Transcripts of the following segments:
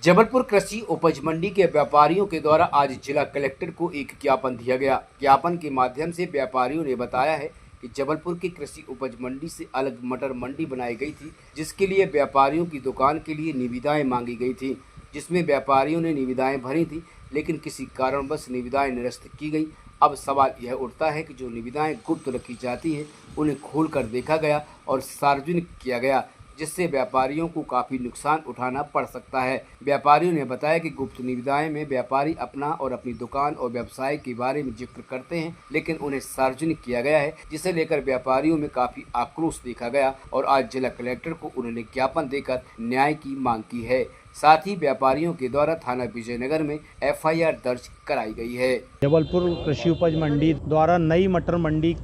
जबलपुर कृषि उपज मंडी के व्यापारियों के द्वारा आज जिला कलेक्टर को एक ज्ञापन दिया गया। ज्ञापन के माध्यम से व्यापारियों ने बताया है कि जबलपुर की कृषि उपज मंडी से अलग मटर मंडी बनाई गई थी, जिसके लिए व्यापारियों की दुकान के लिए निविदाएं मांगी गई थी, जिसमें व्यापारियों ने निविदाएं भरी थी, लेकिन किसी कारणवश निविदाएं निरस्त की गई। अब सवाल यह उठता है कि जो निविदाएं गुप्त रखी जाती है उन्हें खोलकर देखा गया और सार्वजनिक किया गया, जिससे व्यापारियों को काफ़ी नुकसान उठाना पड़ सकता है। व्यापारियों ने बताया कि गुप्त निविदाएं में व्यापारी अपना और अपनी दुकान और व्यवसाय के बारे में जिक्र करते हैं, लेकिन उन्हें सार्वजनिक किया गया है, जिसे लेकर व्यापारियों में काफ़ी आक्रोश देखा गया और आज जिला कलेक्टर को उन्होंने ज्ञापन देकर न्याय की मांग की है। साथ ही व्यापारियों के द्वारा थाना विजयनगर में FIR दर्ज कराई गई है। जबलपुर कृषि उपज मंडी द्वारा नई मटर मंडी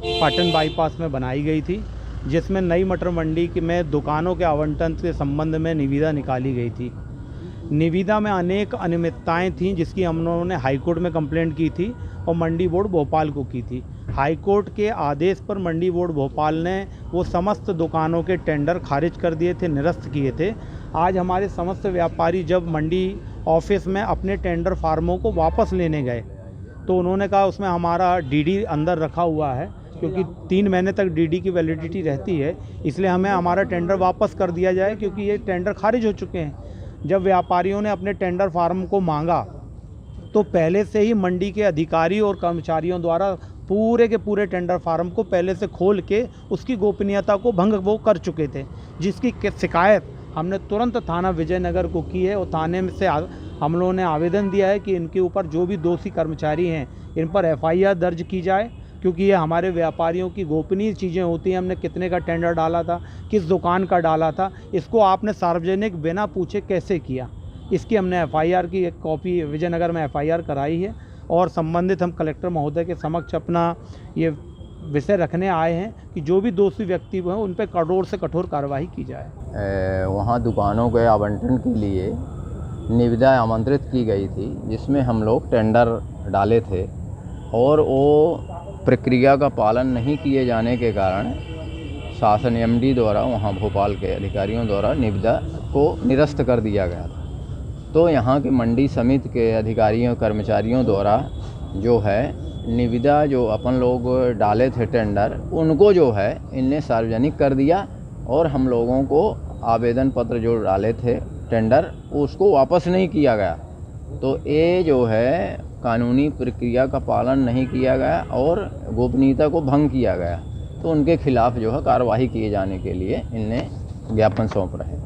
पाटन बाईपास में बनाई गई थी, जिसमें नई मटर मंडी में दुकानों के आवंटन के संबंध में निविदा निकाली गई थी। निविदा में अनेक अनियमितताएं थीं, जिसकी हम लोगों ने हाईकोर्ट में कंप्लेंट की थी और मंडी बोर्ड भोपाल को की थी। हाईकोर्ट के आदेश पर मंडी बोर्ड भोपाल ने वो समस्त दुकानों के टेंडर खारिज कर दिए थे, निरस्त किए थे। आज हमारे समस्त व्यापारी जब मंडी ऑफिस में अपने टेंडर फार्मों को वापस लेने गए तो उन्होंने कहा उसमें हमारा DD अंदर रखा हुआ है, क्योंकि 3 महीने तक DD की वैलिडिटी रहती है, इसलिए हमें हमारा टेंडर वापस कर दिया जाए, क्योंकि ये टेंडर खारिज हो चुके हैं। जब व्यापारियों ने अपने टेंडर फार्म को मांगा तो पहले से ही मंडी के अधिकारी और कर्मचारियों द्वारा पूरे के पूरे टेंडर फार्म को पहले से खोल के उसकी गोपनीयता को भंग वो कर चुके थे, जिसकी शिकायत हमने तुरंत थाना विजयनगर को की है और थाने में से हम लोगों ने आवेदन दिया है कि इनके ऊपर जो भी दोषी कर्मचारी हैं इन पर FIR दर्ज की जाए, क्योंकि ये हमारे व्यापारियों की गोपनीय चीज़ें होती हैं। हमने कितने का टेंडर डाला था, किस दुकान का डाला था, इसको आपने सार्वजनिक बिना पूछे कैसे किया। इसकी हमने FIR की एक कॉपी विजयनगर में FIR कराई है और संबंधित हम कलेक्टर महोदय के समक्ष अपना ये विषय रखने आए हैं कि जो भी दोषी व्यक्ति हैं उन पर कठोर से कठोर कार्रवाई की जाए। वहाँ दुकानों के आवंटन के लिए निविदा आमंत्रित की गई थी, जिसमें हम लोग टेंडर डाले थे और वो प्रक्रिया का पालन नहीं किए जाने के कारण शासन MD द्वारा वहाँ भोपाल के अधिकारियों द्वारा निविदा को निरस्त कर दिया गया था। तो यहाँ के मंडी समिति के अधिकारियों कर्मचारियों द्वारा जो है निविदा जो अपन लोग डाले थे टेंडर, उनको जो है इनने सार्वजनिक कर दिया और हम लोगों को आवेदन पत्र जो डाले थे टेंडर उसको वापस नहीं किया गया। तो ये जो है कानूनी प्रक्रिया का पालन नहीं किया गया और गोपनीयता को भंग किया गया, तो उनके खिलाफ़ जो है कार्रवाई किए जाने के लिए इनने ज्ञापन सौंप रहे हैं।